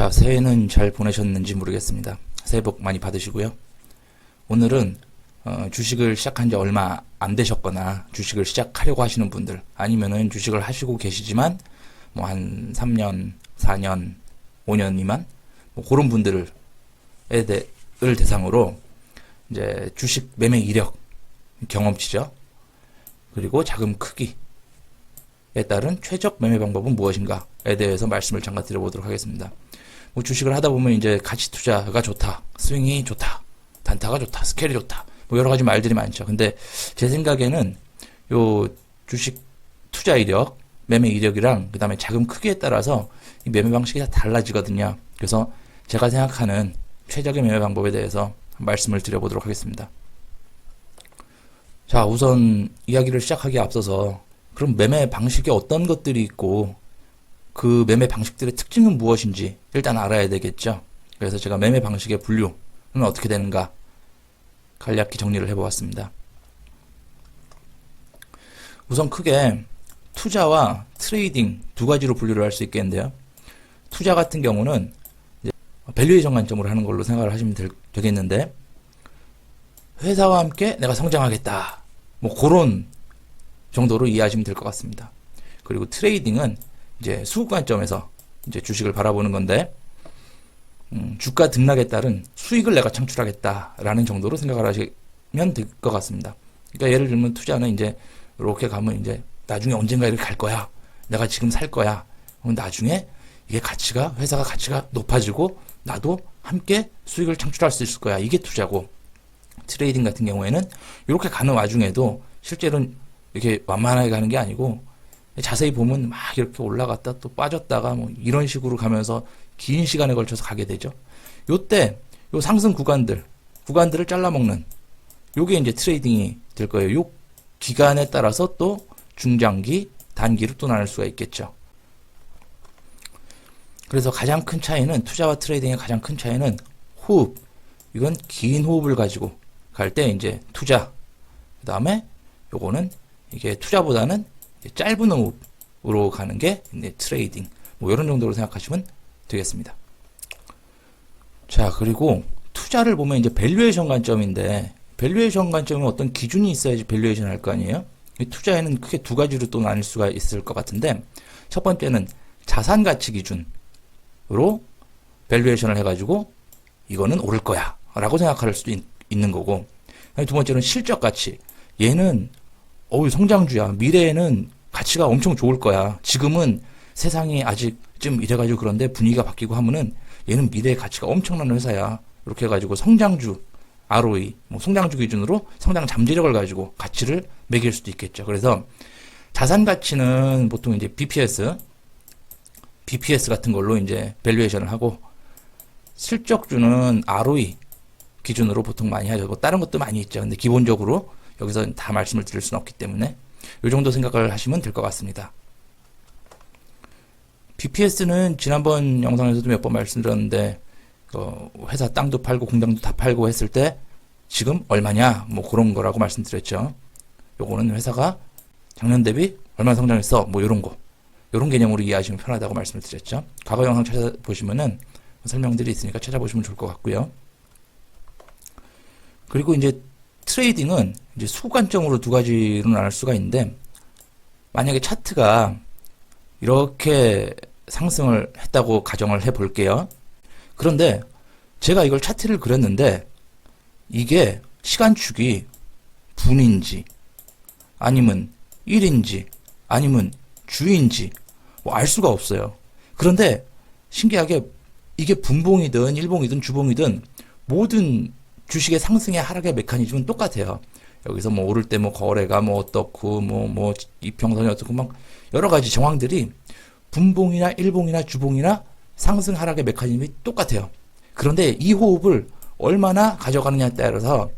자, 새해는 잘 보내셨는지 모르겠습니다. 새해 복 많이 받으시고요. 오늘은 주식을 시작한 지 얼마 안 되셨거나 주식을 시작하려고 하시는 분들, 아니면은 주식을 하시고 계시지만 뭐 한 3년, 4년, 5년 미만 뭐 그런 분들을 대상으로 이제 주식 매매 이력, 경험치죠. 그리고 자금 크기에 따른 최적 매매 방법은 무엇인가에 대해서 말씀을 잠깐 드려보도록 하겠습니다. 뭐 주식을 하다 보면 이제 가치 투자가 좋다, 스윙이 좋다, 단타가 좋다, 스케일이 좋다, 뭐 여러 가지 말들이 많죠. 근데 제 생각에는 요 주식 투자 이력, 매매 이력이랑 그 다음에 자금 크기에 따라서 이 매매 방식이 다 달라지거든요. 그래서 제가 생각하는 최적의 매매 방법에 대해서 말씀을 드려보도록 하겠습니다. 자, 우선 이야기를 시작하기에 앞서서 그럼 매매 방식에 어떤 것들이 있고 그 매매 방식들의 특징은 무엇인지 일단 알아야 되겠죠. 그래서 제가 매매 방식의 분류는 어떻게 되는가 간략히 정리를 해보았습니다. 우선 크게 투자와 트레이딩 두 가지로 분류를 할 수 있겠는데요. 투자 같은 경우는 이제 밸류에이션 관점으로 하는 걸로 생각을 하시면 되겠는데, 회사와 함께 내가 성장하겠다, 뭐 그런 정도로 이해하시면 될 것 같습니다. 그리고 트레이딩은 이제 수급 관점에서 이제 주식을 바라보는 건데, 주가 등락에 따른 수익을 내가 창출하겠다라는 정도로 생각을 하시면 될 것 같습니다. 그러니까 예를 들면 투자는 이제 이렇게 가면 이제 나중에 언젠가 이렇게 갈 거야, 내가 지금 살 거야, 나중에 이게 회사가 가치가 높아지고 나도 함께 수익을 창출할 수 있을 거야, 이게 투자고, 트레이딩 같은 경우에는 이렇게 가는 와중에도 실제로는 이렇게 완만하게 가는 게 아니고 자세히 보면 막 이렇게 올라갔다 또 빠졌다가 뭐 이런 식으로 가면서 긴 시간에 걸쳐서 가게 되죠. 요때 요 상승 구간들을 잘라먹는 요게 이제 트레이딩이 될 거예요. 요 기간에 따라서 또 중장기, 단기로 또 나눌 수가 있겠죠. 그래서 가장 큰 차이는, 투자와 트레이딩의 가장 큰 차이는 호흡. 이건 긴 호흡을 가지고 갈 때 이제 투자. 그 다음에 요거는 이게 투자보다는 짧은 호흡으로 가는 게 이제 트레이딩. 뭐 이런 정도로 생각하시면 되겠습니다. 자, 그리고 투자를 보면 이제 밸류에이션 관점인데, 밸류에이션 관점은 어떤 기준이 있어야지 밸류에이션 할 거 아니에요? 이 투자에는 크게 두 가지로 또 나눌 수가 있을 것 같은데, 첫 번째는 자산 가치 기준으로 밸류에이션을 해가지고 이거는 오를 거야 라고 생각할 수도 있는 거고, 두 번째는 실적 가치. 얘는 성장주야, 미래에는 가치가 엄청 좋을 거야, 지금은 세상이 아직 좀 이래가지고 그런데 분위기가 바뀌고 하면은 얘는 미래의 가치가 엄청난 회사야, 이렇게 해가지고 성장주 ROE, 뭐 성장주 기준으로 성장 잠재력을 가지고 가치를 매길 수도 있겠죠. 그래서 자산 가치는 보통 이제 BPS 같은 걸로 이제 밸류에이션을 하고, 실적주는 ROE 기준으로 보통 많이 하죠. 뭐 다른 것도 많이 있죠. 근데 기본적으로 여기서 다 말씀을 드릴 수는 없기 때문에 이 정도 생각을 하시면 될 것 같습니다. BPS는 지난번 영상에서도 몇 번 말씀드렸는데, 회사 땅도 팔고 공장도 다 팔고 했을 때 지금 얼마냐, 뭐 그런 거라고 말씀드렸죠. 요거는 회사가 작년 대비 얼마나 성장했어, 뭐 요런 개념으로 이해하시면 편하다고 말씀을 드렸죠. 과거 영상 찾아보시면은 설명들이 있으니까 찾아보시면 좋을 것 같고요. 그리고 이제 트레이딩은 이제 수관점으로 두 가지로 나눌 수가 있는데, 만약에 차트가 이렇게 상승을 했다고 가정을 해 볼게요. 그런데 제가 이걸 차트를 그렸는데 이게 시간축이 분인지 아니면 일인지 아니면 주인지 뭐 알 수가 없어요. 그런데 신기하게 이게 분봉이든 일봉이든 주봉이든 모든 주식의 상승의 하락의 메커니즘은 똑같아요. 여기서 뭐 오를 때 뭐 거래가 뭐 어떻고 뭐 이평선이 어떻고 막 여러 가지 정황들이 분봉이나 일봉이나 주봉이나 상승 하락의 메커니즘이 똑같아요. 그런데 이 호흡을 얼마나 가져가느냐에 따라서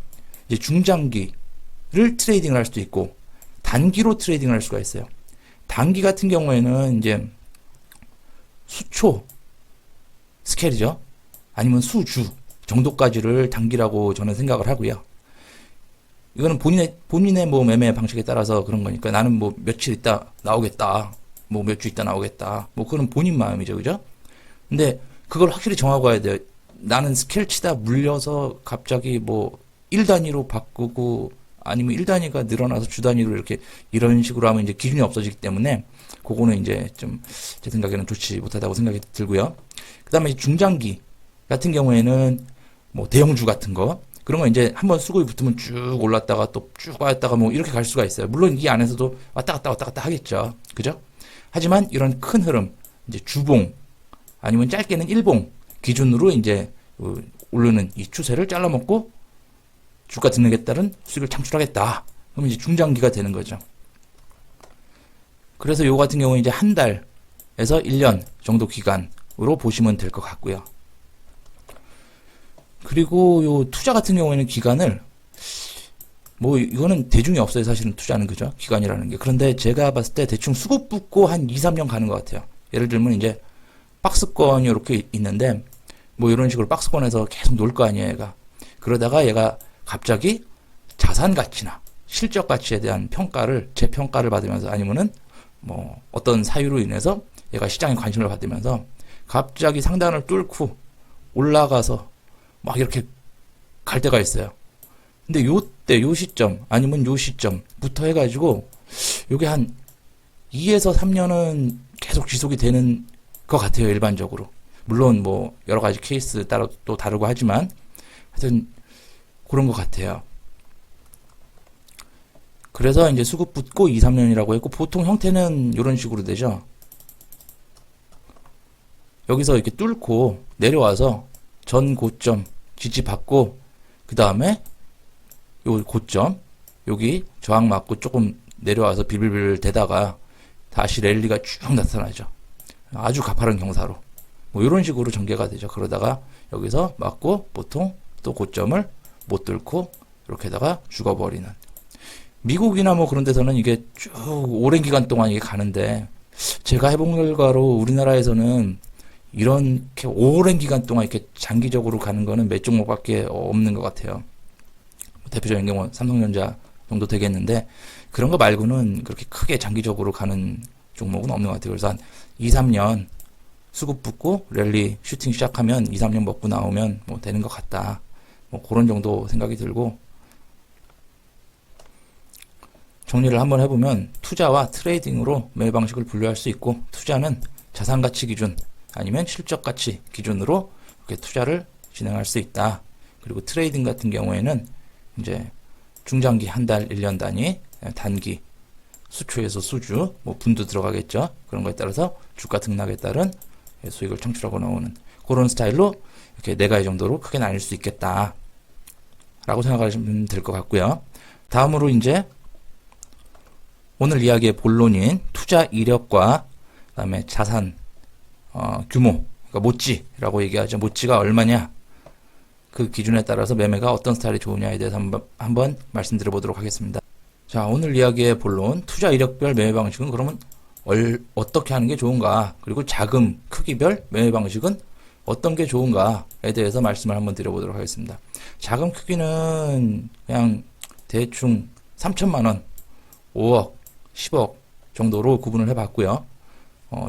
이제 중장기를 트레이딩을 할 수도 있고 단기로 트레이딩을 할 수가 있어요. 단기 같은 경우에는 이제 수초 스케일이죠. 아니면 수주 정도까지를 단기라고 저는 생각을 하고요. 이거는 본인의 뭐 매매 방식에 따라서 그런 거니까, 나는 뭐 며칠 있다 나오겠다, 뭐 몇 주 있다 나오겠다, 뭐 그건 본인 마음이죠, 그죠? 근데 그걸 확실히 정하고 가야 돼요. 나는 스케일 치다 물려서 갑자기 뭐 1단위로 바꾸고 아니면 1단위가 늘어나서 주단위로 이렇게 이런 식으로 하면 이제 기준이 없어지기 때문에 그거는 이제 좀 제 생각에는 좋지 못하다고 생각이 들고요. 그 다음에 중장기 같은 경우에는 뭐 대형주 같은 거 그런 거 이제 한번 수급이 붙으면 쭉 올랐다가 또 쭉 왔다가 뭐 이렇게 갈 수가 있어요. 물론 이 안에서도 왔다 갔다 하겠죠. 그죠? 하지만 이런 큰 흐름 이제 주봉 아니면 짧게는 일봉 기준으로 이제 오르는 이 추세를 잘라먹고 주가 등락에 따른 수익을 창출하겠다. 그러면 이제 중장기가 되는 거죠. 그래서 요 같은 경우는 이제 한 달에서 1년 정도 기간으로 보시면 될 것 같고요. 그리고 요 투자 같은 경우에는 기간을 뭐 이거는 대중이 없어요. 사실은 투자는 그죠? 기간이라는 게. 그런데 제가 봤을 때 대충 수급 붙고 한 2, 3년 가는 것 같아요. 예를 들면 이제 박스권이 이렇게 있는데 뭐 이런 식으로 박스권에서 계속 놀 거 아니에요, 얘가. 그러다가 얘가 갑자기 자산 가치나 실적 가치에 대한 평가를 재평가를 받으면서 아니면은 뭐 어떤 사유로 인해서 얘가 시장에 관심을 받으면서 갑자기 상단을 뚫고 올라가서 막 이렇게 갈 때가 있어요. 근데 요때 요 시점 아니면 요 시점부터 해가지고 요게 한 2에서 3년은 계속 지속이 되는 것 같아요. 일반적으로. 물론 뭐 여러 가지 케이스 따라 또 다르고 하지만 하여튼 그런 것 같아요. 그래서 이제 수급 붙고 2, 3년이라고 했고 보통 형태는 이런 식으로 되죠. 여기서 이렇게 뚫고 내려와서 전 고점 지지받고 그 다음에 요 고점 여기 저항 맞고 조금 내려와서 비빌빌 대다가 다시 랠리가 쭉 나타나죠. 아주 가파른 경사로 뭐 이런 식으로 전개가 되죠. 그러다가 여기서 맞고 보통 또 고점을 못 뚫고 이렇게다가 죽어버리는. 미국이나 뭐 그런 데서는 이게 쭉 오랜 기간 동안 이게 가는데 제가 해본 결과로 우리나라에서는 이렇게 오랜 기간 동안 이렇게 장기적으로 가는 거는 몇 종목밖에 없는 것 같아요. 대표적인 경우 삼성전자 정도 되겠는데 그런 거 말고는 그렇게 크게 장기적으로 가는 종목은 없는 것 같아요. 그래서 한 2, 3년 수급 붙고 랠리 슈팅 시작하면 2, 3년 먹고 나오면 뭐 되는 것 같다. 뭐 그런 정도 생각이 들고 정리를 한번 해보면 투자와 트레이딩으로 매매 방식을 분류할 수 있고 투자는 자산가치 기준 아니면 실적가치 기준으로 이렇게 투자를 진행할 수 있다. 그리고 트레이딩 같은 경우에는 이제 중장기 한 달, 1년 단위, 단기 수초에서 수주, 뭐 분도 들어가겠죠. 그런 거에 따라서 주가 등락에 따른 수익을 창출하고 나오는 그런 스타일로 이렇게 네 가지 정도로 크게 나뉠 수 있겠다. 라고 생각하시면 될 것 같고요. 다음으로 이제 오늘 이야기의 본론인 투자 이력과 그다음에 자산 규모, 그러니까 모찌라고 얘기하죠. 모찌가 얼마냐? 그 기준에 따라서 매매가 어떤 스타일이 좋으냐에 대해서 한번 말씀드려 보도록 하겠습니다. 자, 오늘 이야기의 본론, 투자 이력별 매매 방식은 그러면 어떻게 하는 게 좋은가? 그리고 자금 크기별 매매 방식은 어떤 게 좋은가에 대해서 말씀을 한번 드려보도록 하겠습니다. 자금 크기는 그냥 대충 3천만 원, 5억, 10억 정도로 구분을 해봤고요.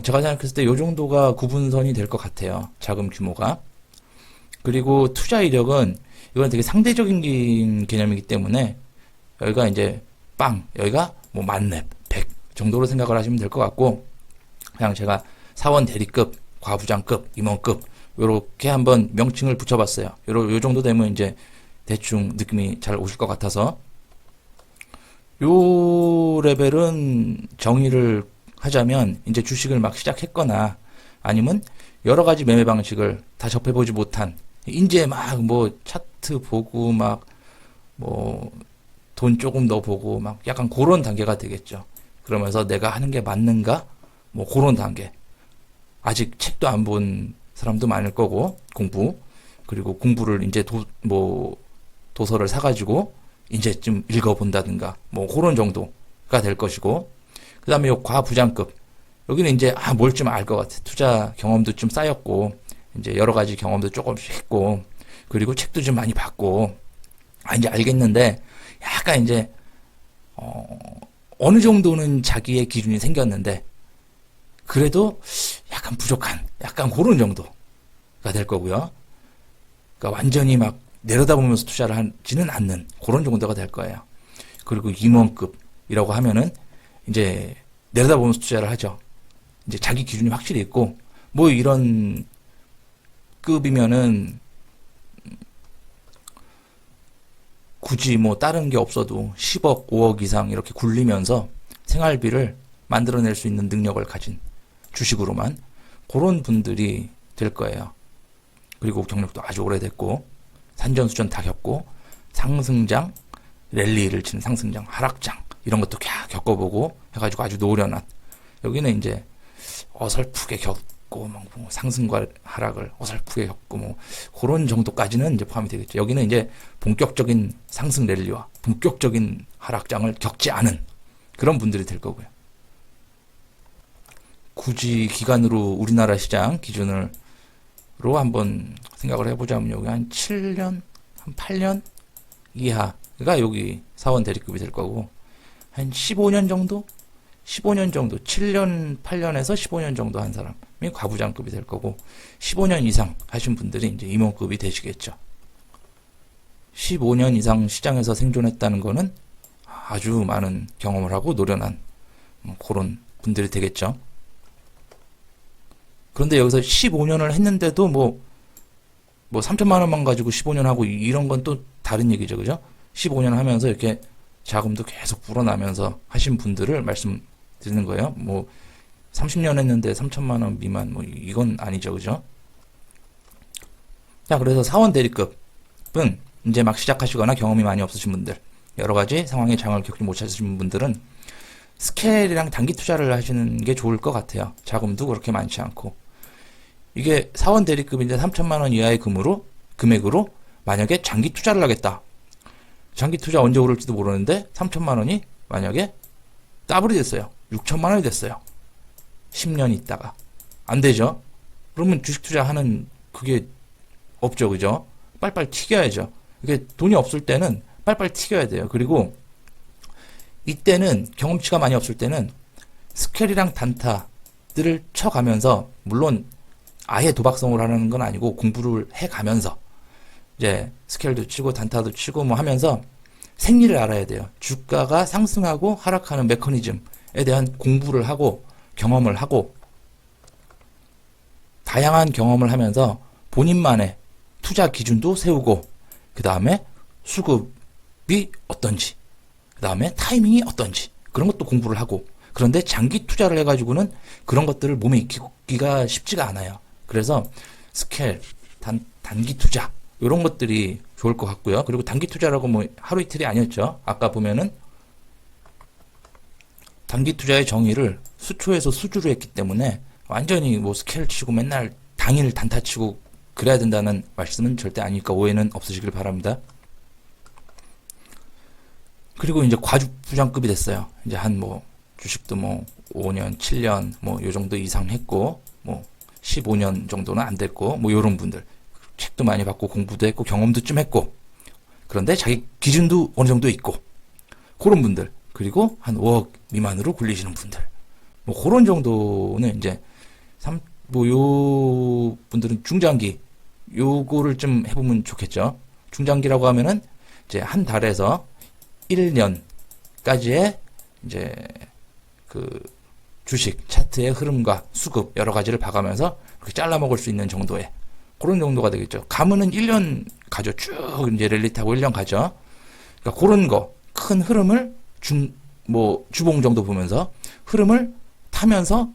제가 생각했을 때 이 정도가 구분선이 될 것 같아요. 자금 규모가. 그리고 투자 이력은 이건 되게 상대적인 개념이기 때문에 여기가 이제 여기가 뭐 만렙, 100 정도로 생각을 하시면 될 것 같고 그냥 제가 사원 대리급, 과부장급, 임원급 요렇게 한번 명칭을 붙여봤어요. 요 정도 되면 이제 대충 느낌이 잘 오실 것 같아서 요 레벨은 정의를 하자면 이제 주식을 막 시작했거나 아니면 여러 가지 매매 방식을 다 접해보지 못한 이제 막 뭐 차트 보고 막 뭐 돈 조금 더 보고 막 약간 그런 단계가 되겠죠. 그러면서 내가 하는 게 맞는가? 뭐 그런 단계. 아직 책도 안 본 사람도 많을 거고 그리고 공부를 이제 도서를 사가지고 이제 좀 읽어본다든가 뭐 그런 정도가 될 것이고 그 다음에 요 과부장급 여기는 이제 뭘 좀 알 것 같아. 투자 경험도 좀 쌓였고 이제 여러 가지 경험도 조금씩 했고 그리고 책도 좀 많이 봤고 이제 알겠는데 약간 이제 어느 정도는 자기의 기준이 생겼는데 그래도 약간 부족한 약간 그런 정도 될 거고요. 그러니까 완전히 막 내려다보면서 투자를 하지는 않는 그런 정도가 될 거예요. 그리고 임원급이라고 하면은 이제 내려다보면서 투자를 하죠. 이제 자기 기준이 확실히 있고 뭐 이런 급이면은 굳이 뭐 다른 게 없어도 10억, 5억 이상 이렇게 굴리면서 생활비를 만들어낼 수 있는 능력을 가진 주식으로만 그런 분들이 될 거예요. 그리고 경력도 아주 오래됐고 산전수전 다 겪고 상승장, 랠리를 치는 상승장, 하락장 이런 것도 겪어보고 해가지고 아주 노련한 여기는 이제 어설프게 겪고 뭐 상승과 하락을 어설프게 겪고 뭐 그런 정도까지는 이제 포함이 되겠죠. 여기는 이제 본격적인 상승 랠리와 본격적인 하락장을 겪지 않은 그런 분들이 될 거고요. 굳이 기간으로 우리나라 시장 기준으로 한번 생각을 해보자면 여기 한 7년, 한 8년 이하가 여기 사원 대리급이 될 거고 한 15년 정도? 15년 정도, 7년, 8년에서 15년 정도 한 사람이 과부장급이 될 거고 15년 이상 하신 분들이 이제 임원급이 되시겠죠. 15년 이상 시장에서 생존했다는 거는 아주 많은 경험을 하고 노련한 그런 분들이 되겠죠. 그런데 여기서 15년을 했는데도 뭐 3천만 원만 가지고 15년 하고 이런 건 또 다른 얘기죠. 그죠? 15년 하면서 이렇게 자금도 계속 불어나면서 하신 분들을 말씀드리는 거예요. 뭐 30년 했는데 3천만 원 미만 뭐 이건 아니죠. 그죠? 자, 그래서 사원 대리급은 이제 막 시작하시거나 경험이 많이 없으신 분들, 여러 가지 상황에 장을 겪지 못하신 분들은 스케일이랑 단기 투자를 하시는 게 좋을 것 같아요. 자금도 그렇게 많지 않고. 이게 사원 대리급인데 3천만 원 이하의 금액으로 만약에 장기 투자를 하겠다. 장기 투자 언제 오를지도 모르는데 3천만 원이 만약에 더블이 됐어요. 6천만 원이 됐어요. 10년 있다가. 안 되죠? 그러면 주식 투자하는 그게 없죠. 그죠? 빨빨 튀겨야죠. 이게 돈이 없을 때는 빨빨 튀겨야 돼요. 그리고 이때는 경험치가 많이 없을 때는 스케일이랑 단타들을 쳐가면서 물론 아예 도박성을 하는 건 아니고 공부를 해가면서 이제 스케일도 치고 단타도 치고 뭐 하면서 생리를 알아야 돼요. 주가가 상승하고 하락하는 메커니즘에 대한 공부를 하고 경험을 하고 다양한 경험을 하면서 본인만의 투자 기준도 세우고 그 다음에 수급이 어떤지 그 다음에 타이밍이 어떤지 그런 것도 공부를 하고 그런데 장기 투자를 해가지고는 그런 것들을 몸에 익히기가 쉽지가 않아요. 그래서 스케일, 단기 투자 이런 것들이 좋을 것 같고요. 그리고 단기 투자라고 뭐 하루 이틀이 아니었죠. 아까 보면은 단기 투자의 정의를 수초에서 수주로 했기 때문에 완전히 뭐 스케일 치고 맨날 당일 단타 치고 그래야 된다는 말씀은 절대 아니니까 오해는 없으시길 바랍니다. 그리고 이제 과부장급이 됐어요. 이제 한 뭐 주식도 뭐 5년, 7년 뭐 요 정도 이상 했고 뭐 15년 정도는 안 됐고 뭐 요런 분들 책도 많이 받고 공부도 했고 경험도 좀 했고 그런데 자기 기준도 어느 정도 있고 그런 분들 그리고 한 5억 미만으로 굴리시는 분들 뭐 그런 정도는 이제 요 분들은 중장기 요거를 좀 해보면 좋겠죠. 중장기라고 하면은 이제 한 달에서 1년까지의 이제 그 주식 차트의 흐름과 수급 여러 가지를 봐가면서 그렇게 잘라 먹을 수 있는 정도의 그런 정도가 되겠죠. 가면은 1년 가죠. 쭉 이제 랠리 타고 1년 가죠. 그러니까 그런 거 큰 흐름을 주봉 정도 보면서 흐름을 타면서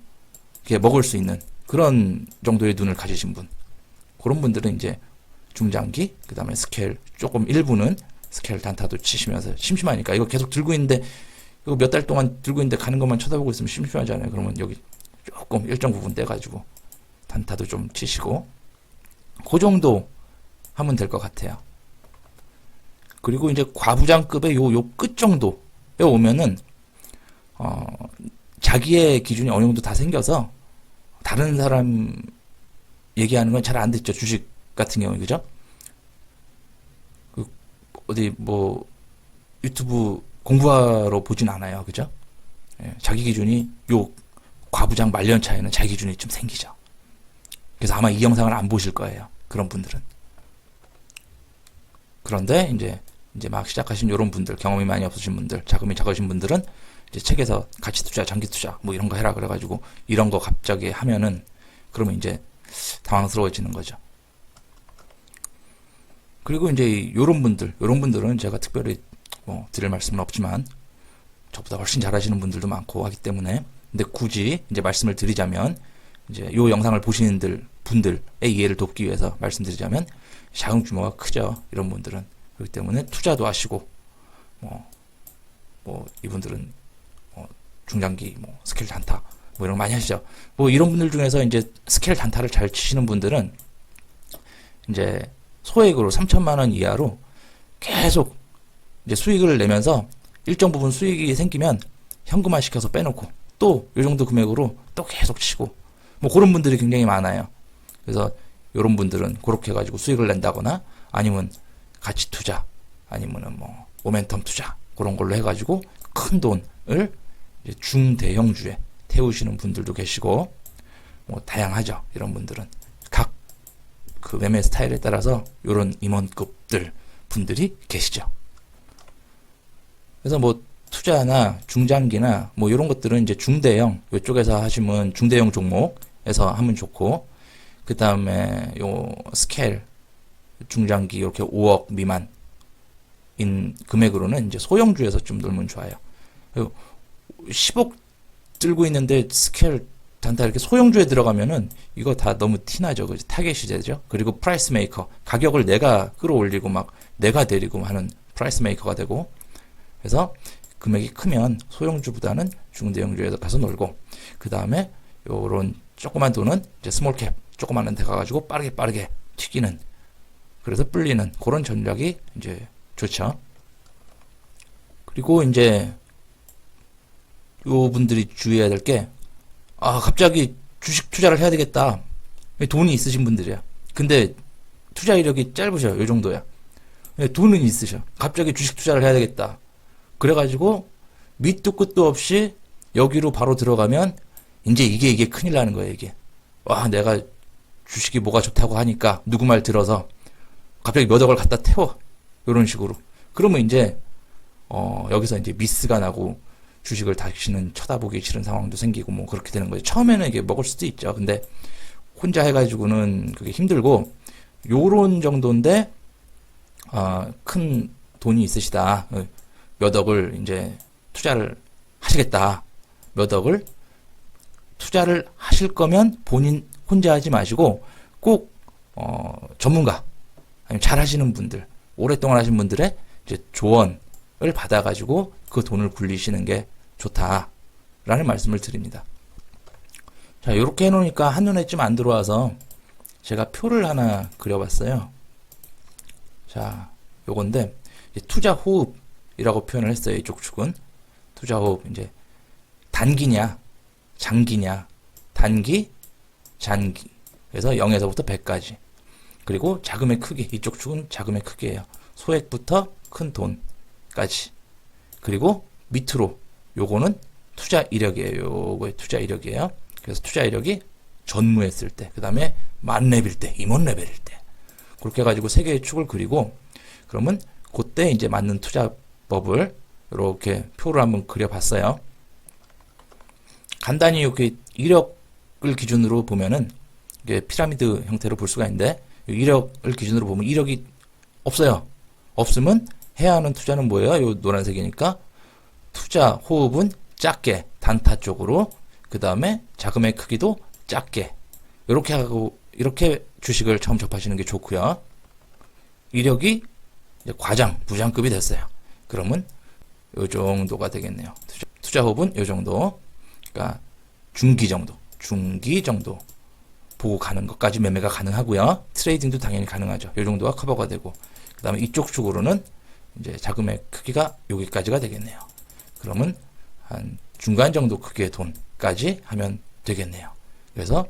이렇게 먹을 수 있는 그런 정도의 눈을 가지신 분. 그런 분들은 이제 중장기, 그 다음에 스케일, 조금 일부는 스케일 단타도 치시면서 심심하니까 이거 계속 들고 있는데 이거 몇 달 동안 들고 있는데 가는 것만 쳐다보고 있으면 심심하잖아요. 그러면 여기 조금 일정 부분 떼가지고 단타도 좀 치시고 그 정도 하면 될 것 같아요. 그리고 이제 과부장급의 요 끝 정도에 오면은 자기의 기준이 어느 정도 다 생겨서 다른 사람 얘기하는 건 잘 안 듣죠. 주식 같은 경우에 그죠? 어디 뭐 유튜브 공부하러 보진 않아요. 그죠? 예, 자기 기준이 요 과부장 말년 차에는 자기 기준이 좀 생기죠. 그래서 아마 이 영상을 안 보실 거예요. 그런 분들은. 그런데 이제 막 시작하신 이런 분들, 경험이 많이 없으신 분들, 자금이 적으신 분들은 이제 책에서 가치 투자, 장기 투자 뭐 이런 거 해라 그래가지고 이런 거 갑자기 하면은 그러면 이제 당황스러워지는 거죠. 그리고 이제 요런 분들은 제가 특별히 뭐 드릴 말씀은 없지만 저보다 훨씬 잘하시는 분들도 많고 하기 때문에, 근데 굳이 이제 말씀을 드리자면, 이제 요 영상을 보시는 분들의 이해를 돕기 위해서 말씀드리자면, 자금 규모가 크죠. 이런 분들은. 그렇기 때문에 투자도 하시고, 이분들은 중장기 스케일 단타 뭐 이런 거 많이 하시죠. 뭐 이런 분들 중에서 이제 스케일 단타를 잘 치시는 분들은 이제 소액으로 3천만 원 이하로 계속 이제 수익을 내면서 일정 부분 수익이 생기면 현금화 시켜서 빼놓고 또 이 정도 금액으로 또 계속 치고 뭐 그런 분들이 굉장히 많아요. 그래서 이런 분들은 그렇게 해가지고 수익을 낸다거나 아니면 가치 투자 아니면은 뭐 모멘텀 투자 그런 걸로 해가지고 큰 돈을 이제 중대형주에 태우시는 분들도 계시고 뭐 다양하죠. 이런 분들은 각 그 매매 스타일에 따라서 이런 임원급들 분들이 계시죠. 그래서 뭐 투자나 중장기나 뭐 이런 것들은 이제 중대형 이쪽에서 하시면 중대형 종목에서 하면 좋고, 그 다음에 요 스케일 중장기 이렇게 5억 미만인 금액으로는 이제 소형주에서 좀 놀면 좋아요. 10억 들고 있는데 스케일 단타 이렇게 소형주에 들어가면은 이거 다 너무 티나죠. 그죠? 타겟이 되죠. 그리고 프라이스 메이커, 가격을 내가 끌어올리고 막 내가 내리고 하는 프라이스 메이커가 되고, 그래서 금액이 크면 소형주보다는 중대형주에 가서 놀고, 그 다음에 요런 조그만 돈은 이제 스몰캡 조그만한 데 가가지고 빠르게 튀기는, 그래서 불리는 그런 전략이 이제 좋죠. 그리고 이제 요 분들이 주의해야 될 게, 갑자기 주식 투자를 해야 되겠다. 돈이 있으신 분들이야. 근데 투자 이력이 짧으셔요. 요 정도야. 돈은 있으셔. 갑자기 주식 투자를 해야 되겠다. 그래가지고 밑도 끝도 없이 여기로 바로 들어가면 이제 이게 큰일 나는 거예요. 이게. 와, 내가 주식이 뭐가 좋다고 하니까 누구 말 들어서 갑자기 몇 억을 갖다 태워. 요런 식으로. 그러면 이제 여기서 이제 미스가 나고 주식을 다시는 쳐다보기 싫은 상황도 생기고 뭐 그렇게 되는 거죠. 처음에는 이게 먹을 수도 있죠. 근데 혼자 해가지고는 그게 힘들고, 요런 정도인데 큰 돈이 있으시다. 몇 억을 이제 투자를 하시겠다. 몇 억을 투자를 하실 거면 본인 혼자 하지 마시고 꼭 전문가 아니면 잘 하시는 분들, 오랫동안 하신 분들의 이제 조언을 받아가지고 그 돈을 굴리시는 게 좋다라는 말씀을 드립니다. 자, 이렇게 해놓으니까 한눈에 좀 안 들어와서 제가 표를 하나 그려봤어요. 자, 요건데 투자 호흡이라고 표현을 했어요. 이쪽 축은 투자 호흡, 이제 단기냐 장기냐, 단기 장기, 그래서 0에서부터 100까지. 그리고 자금의 크기, 이쪽 축은 자금의 크기예요. 소액부터 큰 돈까지. 그리고 밑으로 요거는 투자 이력이에요. 요거의 투자 이력이에요. 그래서 투자 이력이 전무했을 때, 그 다음에 만렙일 때, 임원 레벨일 때, 그렇게 해가지고 세 개의 축을 그리고, 그러면 그때 이제 맞는 투자법을 이렇게 표를 한번 그려봤어요. 간단히 이렇게 이력을 기준으로 보면은 이게 피라미드 형태로 볼 수가 있는데, 이력을 기준으로 보면 이력이 없어요. 없으면 해야 하는 투자는 뭐예요? 요 노란색이니까 투자 호흡은 작게 단타 쪽으로, 그 다음에 자금의 크기도 작게, 이렇게 하고 이렇게 주식을 처음 접하시는 게 좋고요. 이력이 이제 과장, 부장급이 됐어요. 그러면 요 정도가 되겠네요. 투자 호흡은 요 정도, 그러니까 중기 정도 보고 가는 것까지 매매가 가능하고요. 트레이딩도 당연히 가능하죠. 요 정도가 커버가 되고, 그 다음에 이쪽 축으로는 이제 자금의 크기가 여기까지가 되겠네요. 그러면 한 중간 정도 크기의 돈까지 하면 되겠네요. 그래서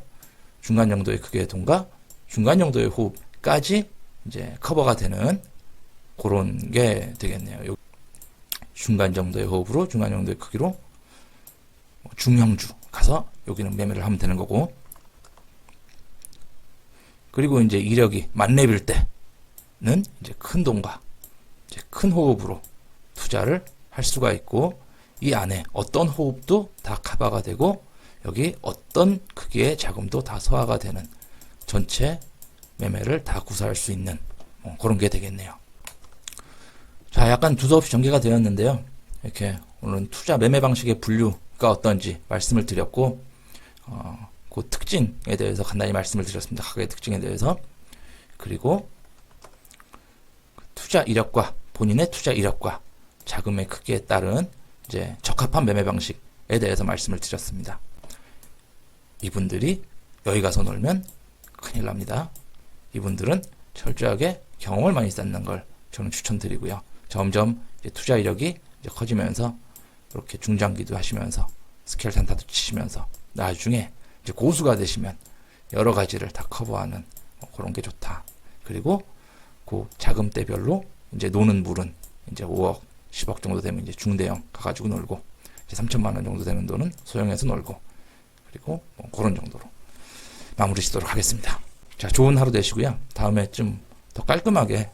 중간 정도의 크기의 돈과 중간 정도의 호흡까지 이제 커버가 되는 그런 게 되겠네요. 중간 정도의 호흡으로 중간 정도의 크기로 중형주 가서 여기는 매매를 하면 되는 거고, 그리고 이제 이력이 만렙일 때는 이제 큰 돈과 이제 큰 호흡으로 투자를 할 수가 있고, 이 안에 어떤 호흡도 다 커버가 되고 여기 어떤 크기의 자금도 다 소화가 되는 전체 매매를 다 구사할 수 있는 그런 게 되겠네요. 자, 약간 두서없이 전개가 되었는데요. 이렇게 오늘은 투자 매매 방식의 분류가 어떤지 말씀을 드렸고, 그 특징에 대해서 간단히 말씀을 드렸습니다. 가격의 특징에 대해서. 그리고 투자 이력과 본인의 투자 이력과 자금의 크기에 따른 이제 적합한 매매 방식에 대해서 말씀을 드렸습니다. 이분들이 여기 가서 놀면 큰일 납니다. 이분들은 철저하게 경험을 많이 쌓는 걸 저는 추천드리고요. 점점 이제 투자 이력이 이제 커지면서 이렇게 중장기도 하시면서 스케일 단타도 치시면서 나중에 이제 고수가 되시면 여러 가지를 다 커버하는 그런 게 좋다. 그리고 그 자금대별로 이제 노는 물은 이제 5억, 10억 정도 되면 이제 중대형 가가지고 놀고, 이제 3천만 원 정도 되는 돈은 소형에서 놀고, 그리고 그런 정도로 마무리 짓도록 하겠습니다. 자, 좋은 하루 되시고요. 다음에 좀 더 깔끔하게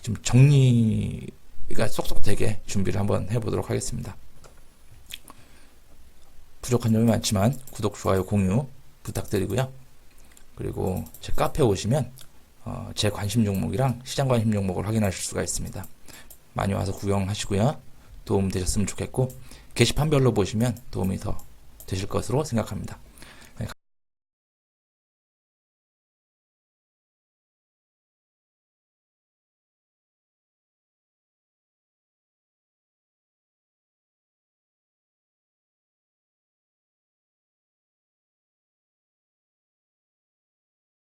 좀 정리가 쏙쏙 되게 준비를 한번 해보도록 하겠습니다. 부족한 점이 많지만 구독, 좋아요, 공유 부탁드리고요. 그리고 제 카페에 오시면 제 관심 종목이랑 시장 관심 종목을 확인하실 수가 있습니다. 많이 와서 구경하시고요. 도움 되셨으면 좋겠고, 게시판별로 보시면 도움이 더 되실 것으로 생각합니다.